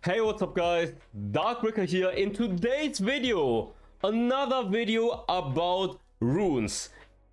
Hey, what's up guys, Darkbreaker here. In today's video, another video about runes.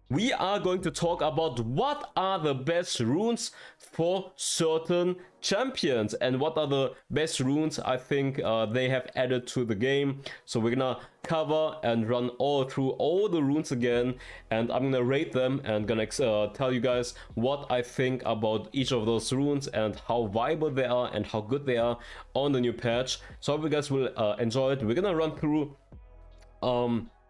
We are going to talk about what are the best runes for certain champions and what are the best runes I think they have added to the game. So we're gonna cover and run through all the runes again, and I'm gonna rate them and gonna tell you guys what I think about each of those runes and how viable they are and how good they are on the new patch. So I hope you guys will enjoy it. We're gonna run through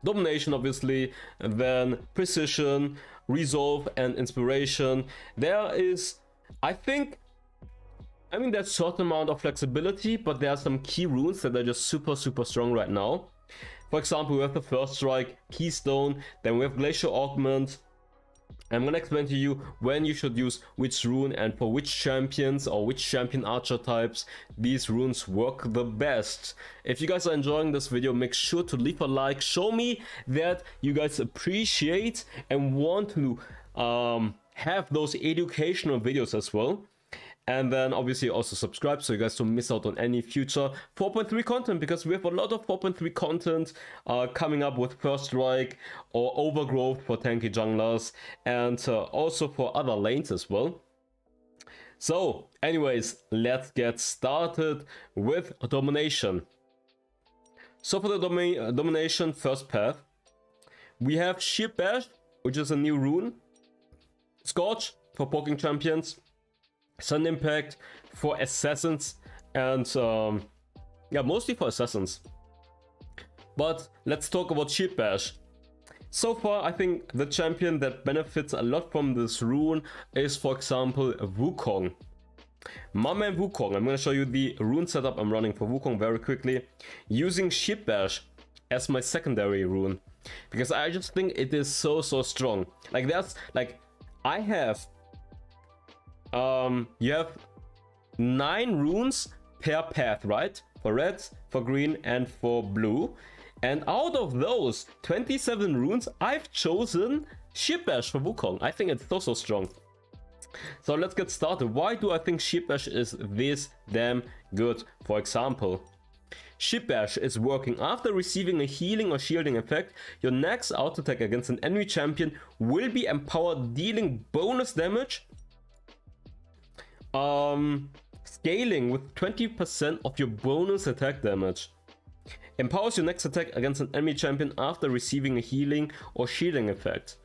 Domination, obviously, and then Precision, Resolve, and Inspiration. There is, there's a certain amount of flexibility, but there are some key runes that are just super strong right now. For example, we have the First Strike, Keystone, then we have Glacial Augment. I'm gonna explain to you when you should use which rune and for which champions or which champion archetypes these runes work the best. If you guys are enjoying this video, make sure to leave a like. Show me that you guys appreciate and want to have those educational videos as well. And then obviously also subscribe so you guys don't miss out on any future 4.3 content, because we have a lot of 4.3 content coming up with First Strike or Overgrowth for tanky junglers, and also for other lanes as well. So anyways, let's get started with Domination. So for the Domination first path, we have Shield Bash, which is a new rune, Scorch for poking champions, Sun Impact for assassins, and mostly for assassins. But let's talk about Shield Bash. So far, I think the champion that benefits a lot from this rune is, for example, Wukong. My man Wukong. I'm going to show you the rune setup I'm running for Wukong very quickly, using Shield Bash as my secondary rune, because I just think it is so strong. Like I have you have 9 runes per path, right? For red, for green, and for blue. And out of those 27 runes, I've chosen Shield Bash for Wukong. I think it's so strong. So let's get started. Why do I think Shield Bash is this damn good? For example, Shield Bash is working after receiving a healing or shielding effect. Your next auto attack against an enemy champion will be empowered, dealing bonus damage, scaling with 20% of your bonus attack damage. Empowers your next attack against an enemy champion after receiving a healing or shielding effect.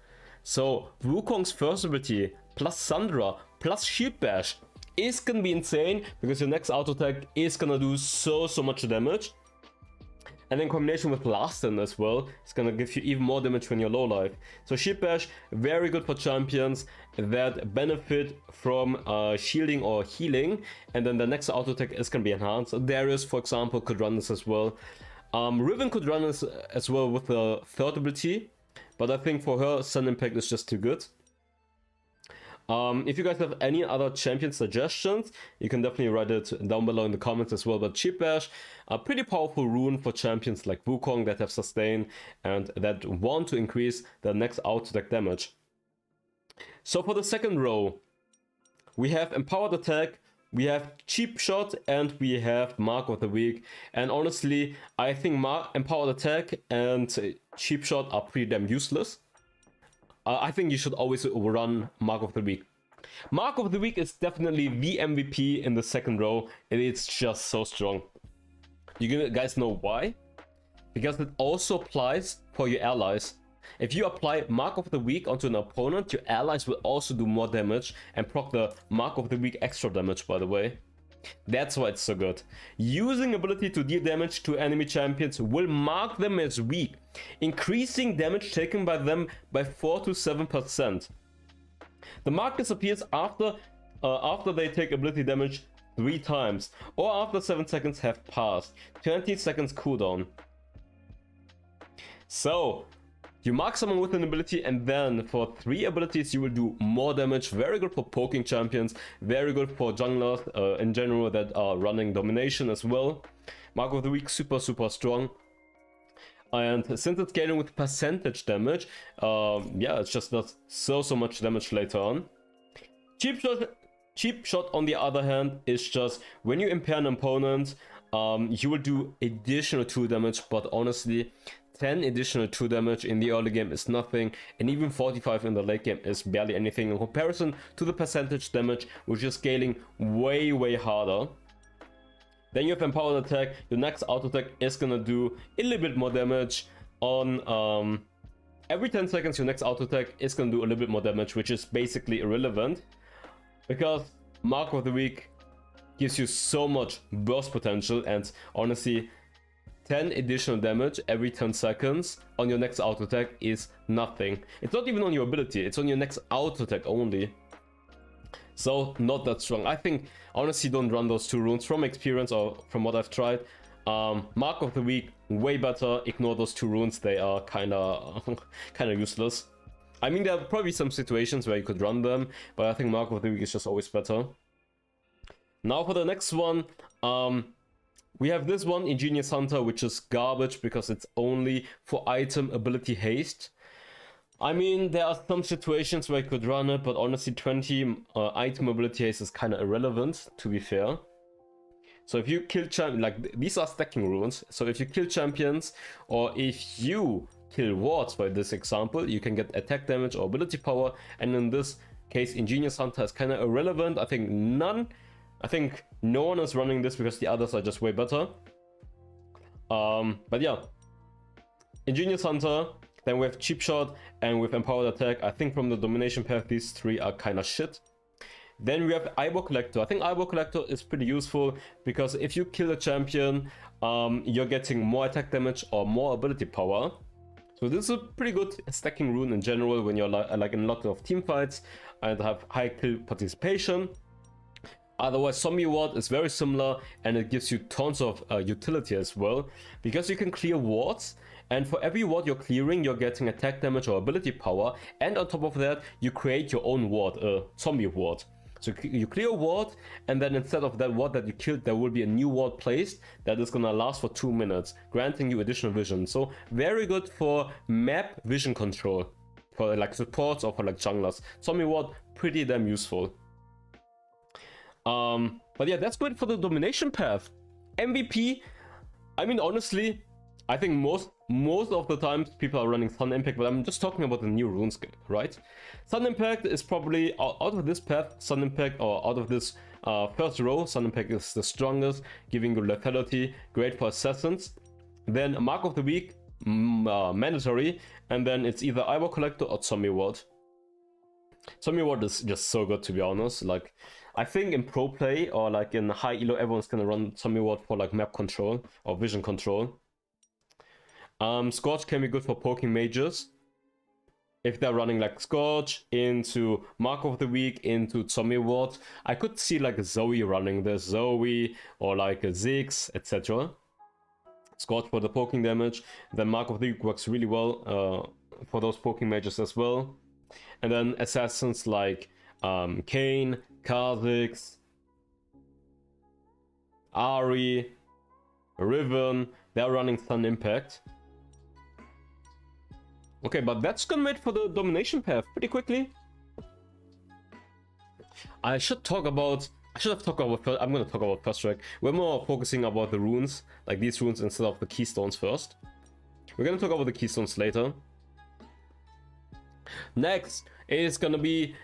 So Wukong's first ability plus Sandra plus Shield Bash is gonna be insane, because your next auto attack is gonna do so much damage. And in combination with Last Stand as well, it's gonna give you even more damage when you're low life. So Shield Bash, very good for champions that benefit from shielding or healing, and then the next auto attack is gonna be enhanced. Darius, for example, could run this as well. Riven could run this as well with the third ability, but I think for her, Sun Impact is just too good. If you guys have any other champion suggestions, you can definitely write it down below in the comments as well. But Shield Bash, a pretty powerful rune for champions like Wukong that have sustain and that want to increase their next auto attack damage. So for the second row, we have Empowered Attack, we have Cheap Shot, and we have Mark of the Week. And honestly, I think Empowered Attack and Cheap Shot are pretty damn useless. I think you should always run Mark of the Week. Mark of the Week is definitely the MVP in the second row, and it's just so strong. You guys know why? Because it also applies for your allies. If you apply Mark of the Week onto an opponent, your allies will also do more damage and proc the Mark of the Week extra damage, by the way. That's why it's so good. Using ability to deal damage to enemy champions will mark them as weak, increasing damage taken by them by 4 to 7%. The mark disappears after they take ability damage 3 times, or after 7 seconds have passed. 20 seconds cooldown. So you mark someone with an ability, and then for 3 abilities you will do more damage. Very good for poking champions, very good for junglers in general that are running Domination as well. Mark of the Week, super strong. And since it's scaling with percentage damage, it just does so much damage later on. Cheap Shot on the other hand is just when you impair an opponent, you will do additional 2 damage, but honestly, 10 additional 2 damage in the early game is nothing, and even 45 in the late game is barely anything in comparison to the percentage damage, which is scaling way harder. Then you have Empowered Attack. Your next auto attack is gonna do a little bit more damage on every 10 seconds. Your next auto attack is gonna do a little bit more damage, which is basically irrelevant because Mark of the Week gives you so much burst potential, and honestly 10 additional damage every 10 seconds on your next auto attack is nothing. It's not even on your ability, it's on your next auto attack only. So not that strong. I think honestly don't run those 2 runes from experience or from what I've tried. Mark of the Week way better. Ignore those 2 runes, they are kinda useless. I mean, there are probably some situations where you could run them, but I think Mark of the Week is just always better. Now for the next one, we have this one, Ingenious Hunter, which is garbage because it's only for item ability haste. I mean, there are some situations where I could run it, but honestly 20 item ability haste is kind of irrelevant, to be fair. So if you kill these are stacking runes, so if you kill champions, or if you kill wards by this example, you can get attack damage or ability power, and in this case Ingenious Hunter is kind of irrelevant. I think no one is running this because the others are just way better. But yeah, Ingenious Hunter, then we have Cheap Shot, and with Empowered Attack. I think from the Domination path these 3 are kind of shit. Then we have Eyeball Collector. I think Eyeball Collector is pretty useful because if you kill a champion, you're getting more attack damage or more ability power. So this is a pretty good stacking rune in general when you're like in a lot of team fights and have high kill participation. Otherwise, Zombie Ward is very similar, and it gives you tons of utility as well, because you can clear wards, and for every ward you're clearing, you're getting attack damage or ability power, and on top of that, you create your own ward, a zombie ward. So you clear a ward, and then instead of that ward that you killed, there will be a new ward placed that is gonna last for 2 minutes, granting you additional vision. So very good for map vision control, for like supports or for like junglers. Zombie Ward, pretty damn useful. But yeah, that's good for the Domination path. MVP, I mean, honestly, I think most of the times people are running Sun Impact, but I'm just talking about the new runes, right? Sun Impact is probably, out of this path, Sun Impact, or out of this first row, Sun Impact is the strongest, giving you lethality, great for assassins. Then Mark of the Week, mandatory, and then it's either Eyeball Collector or Zombie Ward. Zombie Ward is just so good, to be honest. Like, I think in pro play or like in high elo, everyone's gonna run Zombie Ward for like map control or vision control. Scorch can be good for poking mages. If they're running like Scorch into Mark of the Week into Zombie Ward, I could see like a Zoe running this, Zoe or like a Ziggs, etc. Scorch for the poking damage. Then Mark of the Week works really well for those poking mages as well. And then assassins like Kayn, Kha'Zix, Ahri, Riven, they're running Sun Impact. Okay, but that's gonna wait for the Domination path pretty quickly. I should have talked about I'm gonna talk about first track. We're more focusing about the runes, like these runes, instead of the keystones first. We're gonna talk about the keystones later. Next is gonna be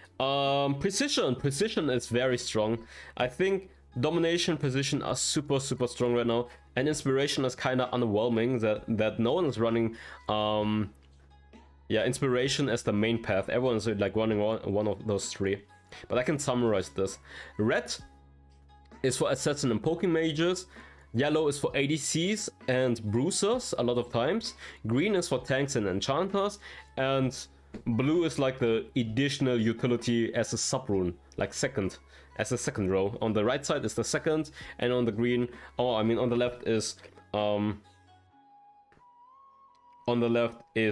precision. Precision is very strong. I think Domination, Precision are super strong right now, and Inspiration is kind of underwhelming that no one is running Inspiration as the main path. Everyone is like running one of those 3. But I can summarize this. Red is for assassin and poking mages. Yellow is for ADCs and bruisers a lot of times. Green is for tanks and enchanters, and blue is like the additional utility as a sub rune, like as a second row. On the right side is the second, and on the green, on the left is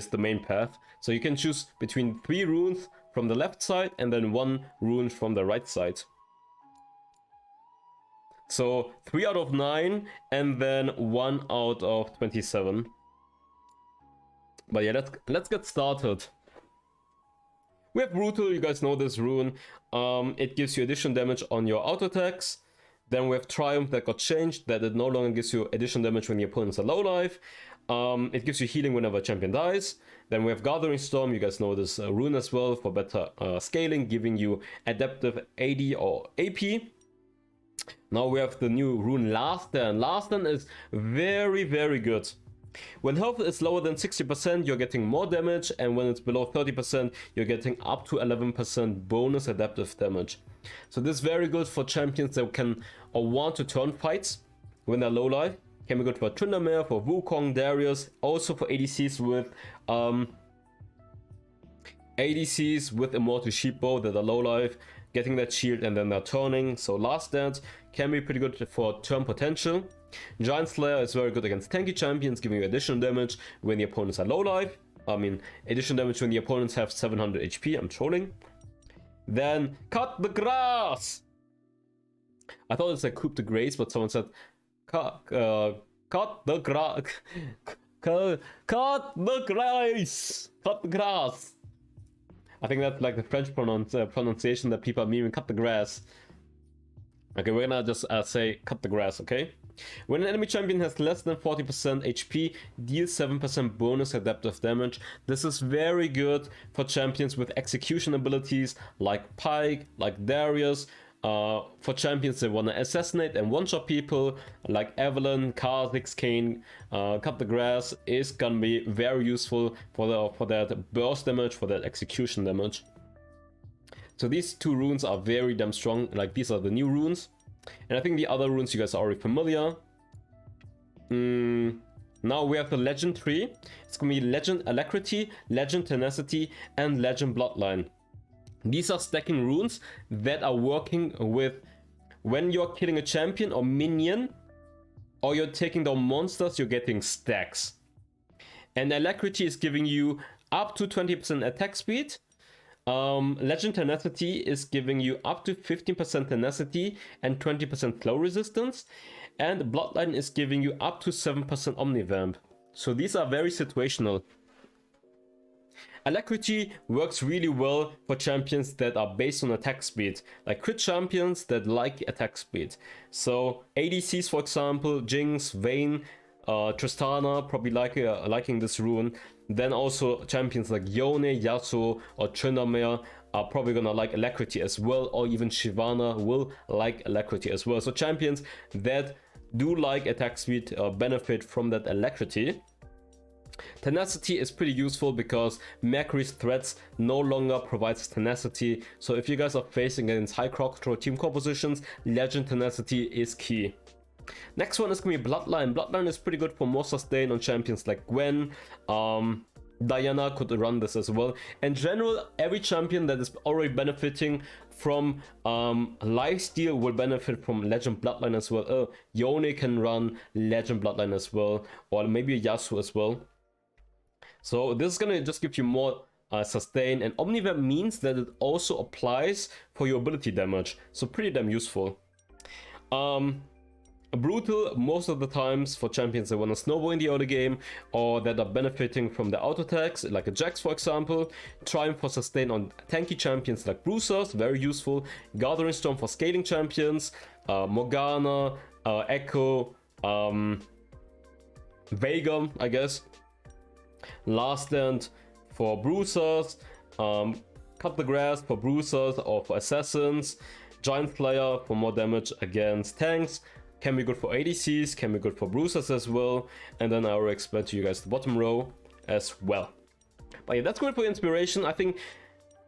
the main path. So you can choose between 3 runes from the left side and then 1 rune from the right side. So 3 out of 9 and then 1 out of 27. But yeah, let's get started. We have Brutal, you guys know this rune. It gives you additional damage on your auto attacks. Then we have Triumph that got changed, that it no longer gives you additional damage when the opponents are low life. It gives you healing whenever a champion dies. Then we have Gathering Storm, you guys know this rune as well, for better scaling, giving you adaptive AD or AP. Now we have the new rune Last Stand. Last Stand is very, very good. When health is lower than 60%, you're getting more damage, and when it's below 30%, you're getting up to 11% bonus adaptive damage. So this is very good for champions that can or want to turn fights when they're low life. Can be good for Tryndamere, for Wukong, Darius, also for ADCs with Immortal Sheepbow that are low life, getting that shield and then they're turning. So Last Stand can be pretty good for turn potential. Giant Slayer is very good against tanky champions, giving you additional damage when the opponents are low life. I mean, additional damage when the opponents have 700 HP. I'm trolling. Then Cut the Grass. I thought it's like Coup de Grace, but someone said cut the grass. Cut the grass. Cut the grass. I think that's like the French pronunciation that people are memeing. Cut the grass. Okay, we're gonna just say cut the grass, okay? When an enemy champion has less than 40% HP, deal 7% bonus adaptive damage. This is very good for champions with execution abilities like Pyke, like Darius. For champions that want to assassinate and one-shot people like Evelyn, Kha'Zix, Kayn. Cut the Grass is gonna be very useful for that burst damage, for that execution damage. So these two runes are very damn strong. Like, these are the new runes, and I think the other runes you guys are already familiar. Now we have the Legend tree. It's gonna be Legend Alacrity, Legend Tenacity, and Legend Bloodline. These are stacking runes that are working with when you're killing a champion or minion, or you're taking down monsters, you're getting stacks. And Alacrity is giving you up to 20% attack speed. Legend Tenacity is giving you up to 15% tenacity and 20% flow resistance. And Bloodline is giving you up to 7% Omnivamp. So these are very situational. Alacrity works really well for champions that are based on attack speed, like crit champions that like attack speed. So ADCs, for example, Jinx, Vayne, Tristana, probably liking this rune. Then also champions like Yone, Yasuo, or Tryndamere are probably gonna like Alacrity as well, or even Shyvana will like Alacrity as well. So champions that do like attack speed benefit from that Alacrity. Tenacity is pretty useful because Mercury's threats no longer provides tenacity. So if you guys are facing against high crowd control team compositions, Legend Tenacity is key. Next one is going to be Bloodline. Bloodline is pretty good for more sustain on champions like Gwen. Diana could run this as well. In general, every champion that is already benefiting from lifesteal will benefit from Legend Bloodline as well. Yone can run Legend Bloodline as well, or maybe Yasuo as well. So this is gonna just give you more sustain, and Omnivamp means that it also applies for your ability damage, so pretty damn useful. Brutal most of the times for champions that want to snowball in the early game, or that are benefiting from the auto attacks, like a Jax for example. Triumph for sustain on tanky champions like Bruisers, very useful. Gathering Storm for scaling champions, Morgana, Echo, Veigar, I guess. Last Stand for Bruisers, Cut the Grass for Bruisers or for Assassins, Giant Slayer for more damage against tanks, can be good for ADCs, can be good for Bruisers as well, and then I will explain to you guys the bottom row as well. But yeah, that's good for Inspiration. I think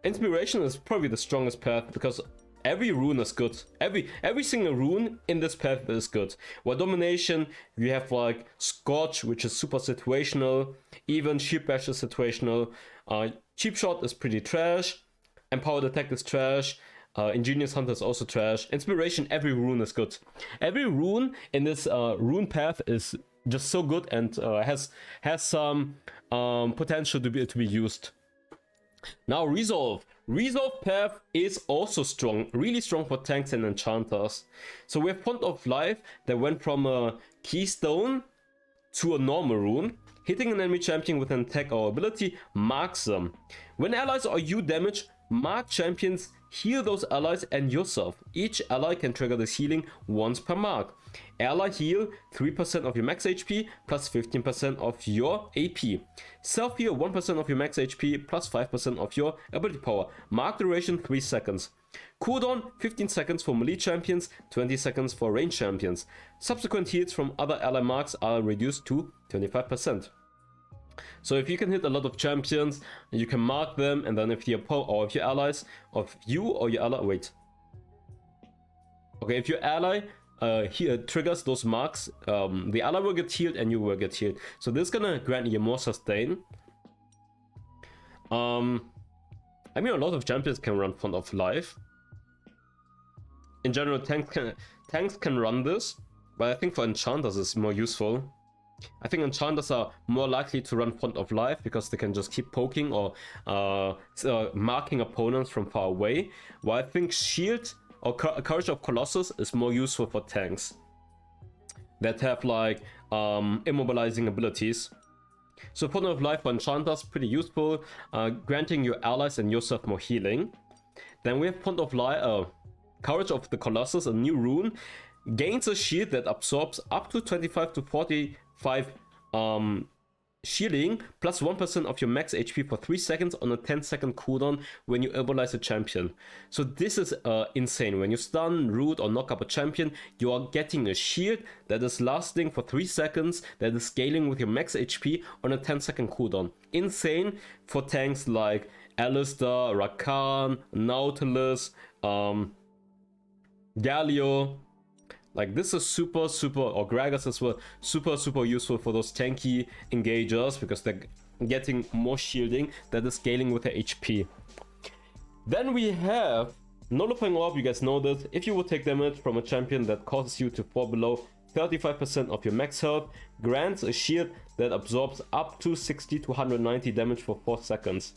Inspiration is probably the strongest path because every rune is good. Every single rune in this path is good. While Domination, you have like Scorch, which is super situational. Even Sheep Bash is situational. Cheap Shot is pretty trash. Empowered Attack is trash. Ingenious Hunter is also trash. Inspiration, every rune is good. Every rune in this rune path is just so good and has some potential to be used. Now Resolve. Resolve path is also strong, really strong for tanks and enchanters. So we have Font of Life that went from a Keystone to a normal rune. Hitting an enemy champion with an attack or ability marks them. When allies or you damage, mark champions heal those allies and yourself. Each ally can trigger this healing once per mark. Ally heal 3% of your max HP plus 15% of your AP. Self heal 1% of your max HP plus 5% of your ability power. Mark duration 3 seconds. Cooldown 15 seconds for melee champions, 20 seconds for range champions. Subsequent heals from other ally marks are reduced to 25%. So if you can hit a lot of champions, you can mark them, and then if your allies of you or your ally, wait. Okay, if your ally triggers those marks, the ally will get healed and you will get healed. So this is gonna grant you more sustain. I mean, a lot of champions can run Font of Life. In general, tanks can run this, but I think for enchanters it's more useful. I think enchanters are more likely to run Font of Life because they can just keep poking or marking opponents from far away. While I think Shield or Courage of Colossus is more useful for tanks that have like immobilizing abilities. So Font of Life for enchanters, pretty useful, granting your allies and yourself more healing. Then we have Font of Life, Courage of the Colossus, a new rune, gains a shield that absorbs up to 25 to 45 shielding plus 1% of your max HP for 3 seconds on a 10-second cooldown when you immobilize a champion. So this is insane. When you stun, root, or knock up a champion, you are getting a shield that is lasting for 3 seconds, that is scaling with your max HP on a 10-second cooldown. Insane for tanks like Alistar, Rakan, Nautilus, Galio. Like this is super, or Gragas as well, super useful for those tanky engagers because they're getting more shielding that is scaling with the HP. Then we have Nullifying Orb. You guys know this. If you would take damage from a champion that causes you to fall below 35% of your max health, grants a shield that absorbs up to 60 to 190 damage for 4 seconds.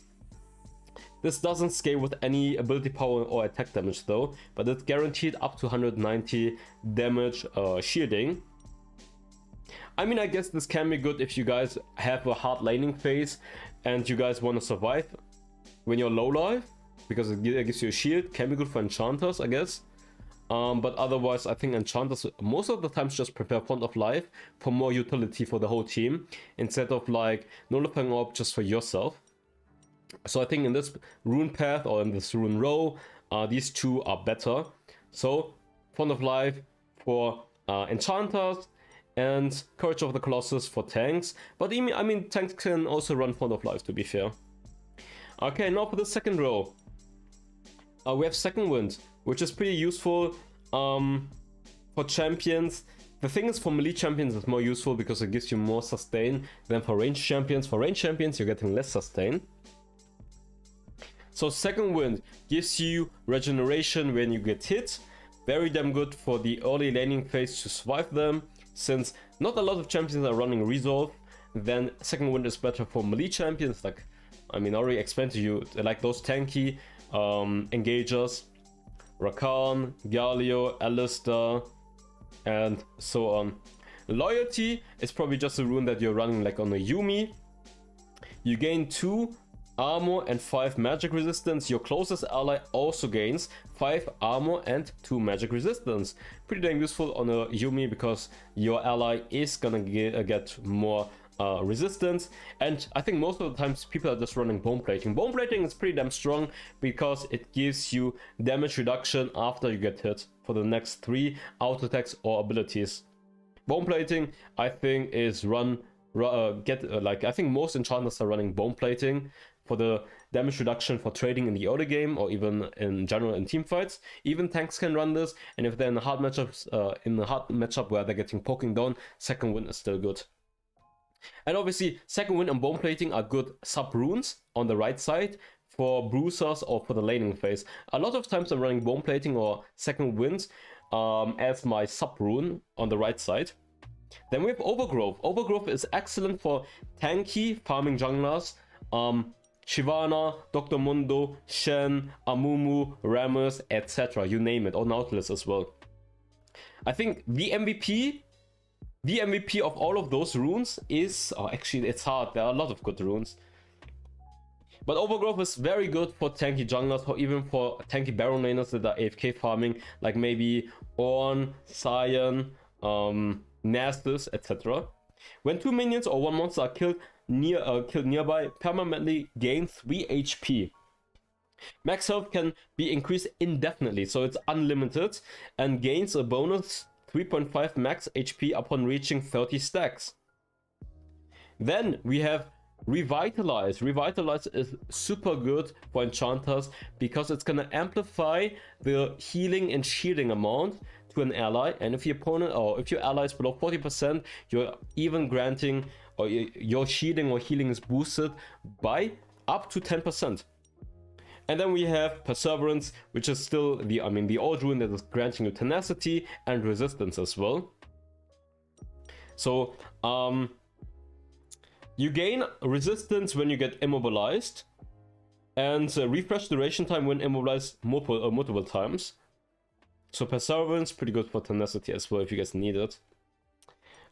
This doesn't scale with any ability power or attack damage though, but it's guaranteed up to 190 damage shielding. I mean, I guess this can be good if you guys have a hard laning phase and you guys want to survive when you're low life, because it gives you a shield. Can be good for enchanters, I guess. But otherwise, I think enchanters most of the times just prefer Font of Life for more utility for the whole team, instead of like Nullifying Orb just for yourself. So I think in this rune path or in this rune row, these two are better. So Font of Life for enchanters and Courage of the Colossus for tanks. But I mean, tanks can also run Font of Life, to be fair. Okay, now for the second row. We have Second Wind, which is pretty useful for champions. The thing is, for melee champions it's more useful because it gives you more sustain than for range champions. For range champions you're getting less sustain. So Second Wind gives you regeneration when you get hit. Very damn good for the early laning phase to survive them. Since not a lot of champions are running Resolve, then Second Wind is better for melee champions. Like, I mean, I already explained to you, like those tanky engagers. Rakan, Galio, Alistar, and so on. Loyalty is probably just a rune that you're running like on a Yuumi. You gain 2 armor and 5 magic resistance. Your closest ally also gains 5 armor and 2 magic resistance. Pretty damn useful on a Yuumi because your ally is gonna get more resistance. And I think most of the times people are just running bone plating. Bone plating is pretty damn strong because it gives you damage reduction after you get hit for the next 3 auto attacks or abilities. Bone plating, I think, is I think most enchanters are running bone plating for the damage reduction for trading in the early game or even in general in team fights. Even tanks can run this, and if they're in hard matchup where they're getting poking down, Second Wind is still good. And obviously Second Wind and bone plating are good sub runes on the right side for bruisers or for the laning phase. A lot of times I'm running bone plating or Second Wind as my sub rune on the right side. Then we have Overgrowth. Overgrowth is excellent for tanky farming junglers. Shyvana, Dr. Mundo, Shen, Amumu, Rammus, etc. You name it, or Nautilus as well. I think the MVP of all of those runes is... actually, it's hard. There are a lot of good runes. But Overgrowth is very good for tanky junglers, or even for tanky Baron laners that are AFK farming, like maybe Ornn, Sion, Nastus, etc. When 2 minions or 1 monster are killed nearby, permanently gain 3 HP. Max health can be increased indefinitely, so it's unlimited, and gains a bonus 3.5 max HP upon reaching 30 stacks. Then we have Revitalize. Revitalize is super good for enchanters because it's gonna amplify the healing and shielding amount to an ally, and if your opponent or if your ally is below 40%, you're even granting, or your shielding or healing is boosted by up to 10%. And then we have Perseverance, which is still the old rune that is granting you tenacity and resistance as well. So you gain resistance when you get immobilized, and refresh duration time when immobilized multiple times. So Perseverance, pretty good for tenacity as well if you guys need it.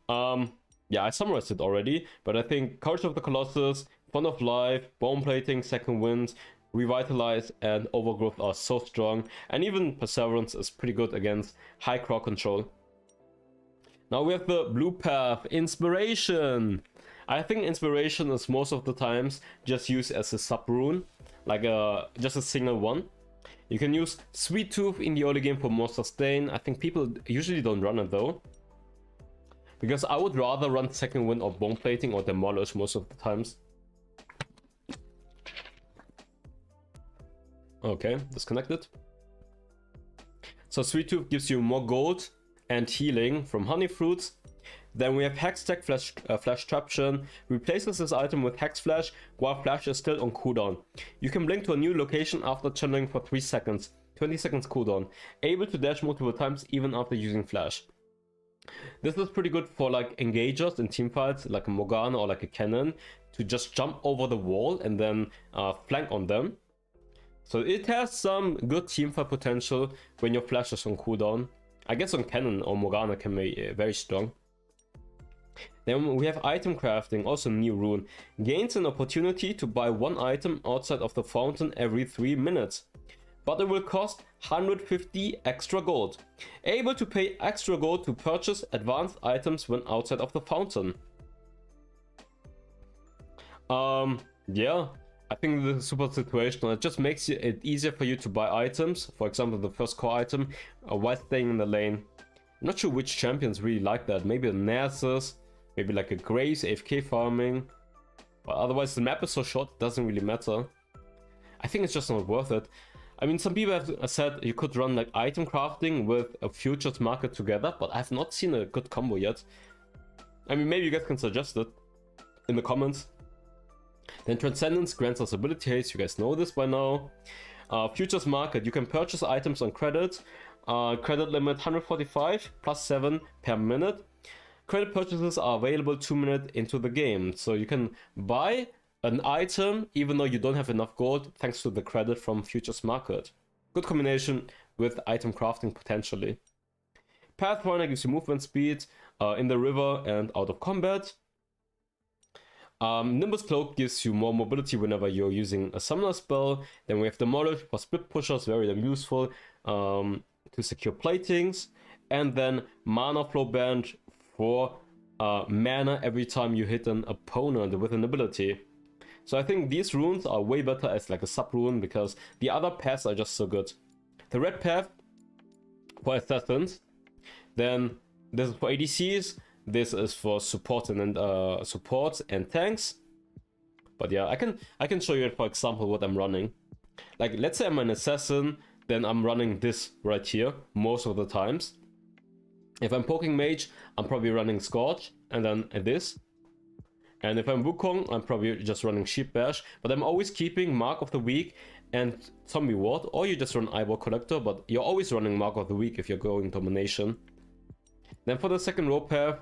Yeah, I summarized it already, but I think Courage of the Colossus, Font of Life, Bone Plating, Second Wind, Revitalize, and Overgrowth are so strong, and even Perseverance is pretty good against high crowd control. Now we have the blue path, Inspiration. I think Inspiration is most of the times just used as a sub rune, like just a single one. You can use Sweet Tooth in the early game for more sustain. I think people usually don't run it though, because I would rather run Second Wind or Bone Plating or Demolish most of the times. Okay, disconnected. So Sweet Tooth gives you more gold and healing from honey fruits. Then we have Hextech Flash Traption, replaces this item with Hex Flash while Flash is still on cooldown. You can blink to a new location after channeling for 3 seconds, 20 seconds cooldown, able to dash multiple times even after using Flash. This is pretty good for like engagers in teamfights, like a Morgana or like a Cannon, to just jump over the wall and then flank on them. So it has some good teamfight potential when your Flash is on cooldown. I guess on Cannon or Morgana can be very strong. Then we have item crafting, also new rune. Gains an opportunity to buy 1 item outside of the fountain every 3 minutes. But it will cost 150 extra gold. Able to pay extra gold to purchase advanced items when outside of the fountain. Yeah, I think this is super situational. It just makes it easier for you to buy items. For example, the first core item while staying in the lane. I'm not sure which champions really like that. Maybe a Nasus. Maybe like a Graves, AFK farming. But otherwise the map is so short, it doesn't really matter. I think it's just not worth it. I mean, some people have said you could run like item crafting with a futures market together, but I've not seen a good combo yet. I mean, maybe you guys can suggest it in the comments. Then Transcendence grants us ability haste, you guys know this by now. Futures market, you can purchase items on credit. Credit limit 145 plus 7 per minute. Credit purchases are available 2 minutes into the game, so you can buy an item even though you don't have enough gold thanks to the credit from Futures Market. Good combination with item crafting potentially. Pathfinder gives you movement speed in the river and out of combat. Nimbus Cloak gives you more mobility whenever you're using a summoner spell. Then we have Demolish for split pushers, very useful to secure platings. And then Mana Flow Band for mana every time you hit an opponent with an ability. So I think these runes are way better as like a sub rune because the other paths are just so good. The red path for assassins, then this is for ADCs, this is for support and tanks. But yeah, I can show you for example what I'm running. Like let's say I'm an assassin, then I'm running this right here most of the times. If I'm poking mage, I'm probably running Scorch and then this. And if I'm Wukong, I'm probably just running Sheep Bash. But I'm always keeping Mark of the Week and Zombie Ward, or you just run Eyeball Collector, but you're always running Mark of the Week if you're going Domination. Then for the second row path,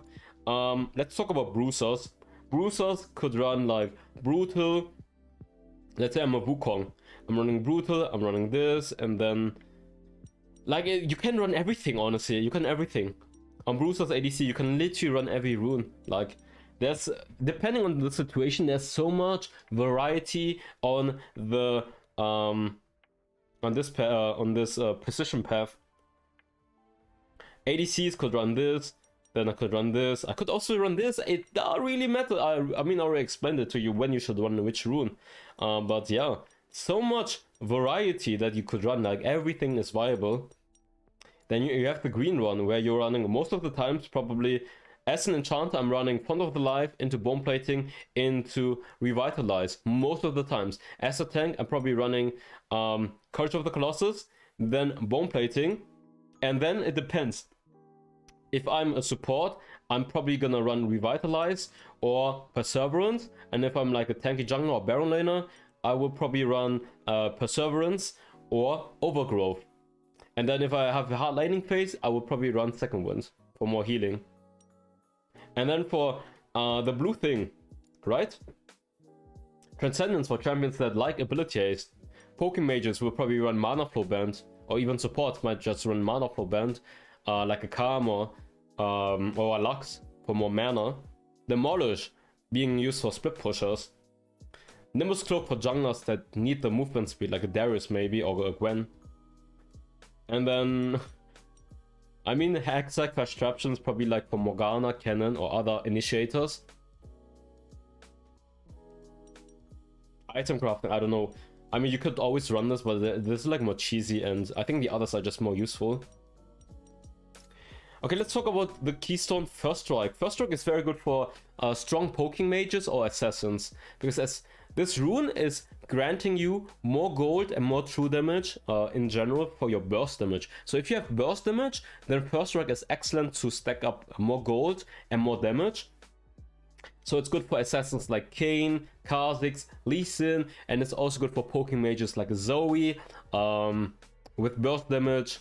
let's talk about Bruisers. Bruisers could run like Brutal. Let's say I'm a Wukong. I'm running Brutal, I'm running this, and then like you can run everything, honestly. You can everything. On Bruiser's ADC, you can literally run every rune. Like there's, depending on the situation, there's so much variety on the on this precision path. ADCs could run this, then I could run this. I could also run this. It doesn't really matter. I mean, I already explained it to you when you should run which rune. But yeah, so much variety that you could run. Like, everything is viable. Then you have the green one, where you're running most of the times probably as an enchanter. I'm running Font of the Life into Bone Plating into Revitalize most of the times. As a tank, I'm probably running Courage of the Colossus, then Bone Plating, and then it depends. If I'm a support, I'm probably gonna run Revitalize or Perseverance, and if I'm like a tanky jungler or Baron laner, I will probably run Perseverance or Overgrowth. And then if I have a hard laning phase, I will probably run Second Wind for more healing. And then for the blue thing, right? Transcendence for champions that like ability haste. Poking mages will probably run Mana Flow Band, or even supports might just run Mana Flow Band, like a Calm or a Lux for more mana. Demolish being used for split pushers. Nimbus Cloak for junglers that need the movement speed, like a Darius maybe, or a Gwen. And then, I mean, Hexac Contraptions probably like for Morgana, Cannon, or other initiators. Item crafting, I don't know. I mean, you could always run this, but this is like more cheesy, and I think the others are just more useful. Okay, let's talk about the Keystone First Strike. First Strike is very good for strong poking mages or assassins, because as this rune is granting you more gold and more true damage in general for your burst damage. So if you have burst damage, then First Strike is excellent to stack up more gold and more damage. So it's good for assassins like Kayn, Kha'Zix, Lee Sin, and it's also good for poking mages like Zoe with burst damage.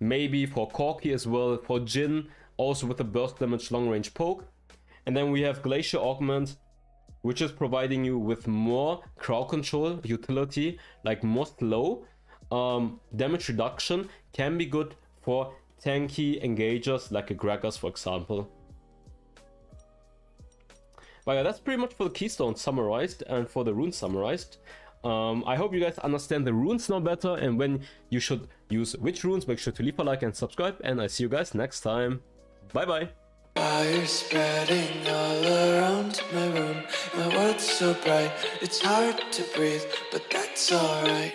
Maybe for Corki as well, for Jhin, also with a burst damage long range poke. And then we have Glacial Augment, which is providing you with more crowd control utility, like more slow. Damage reduction can be good for tanky engagers like a Gragas, for example. But yeah, that's pretty much for the Keystone summarized and for the runes summarized. I hope you guys understand the runes now better and when you should use which runes. Make sure to leave a like and subscribe, and I see you guys next time. Bye bye. Fire spreading all around my room. My world's so bright, it's hard to breathe, but that's alright.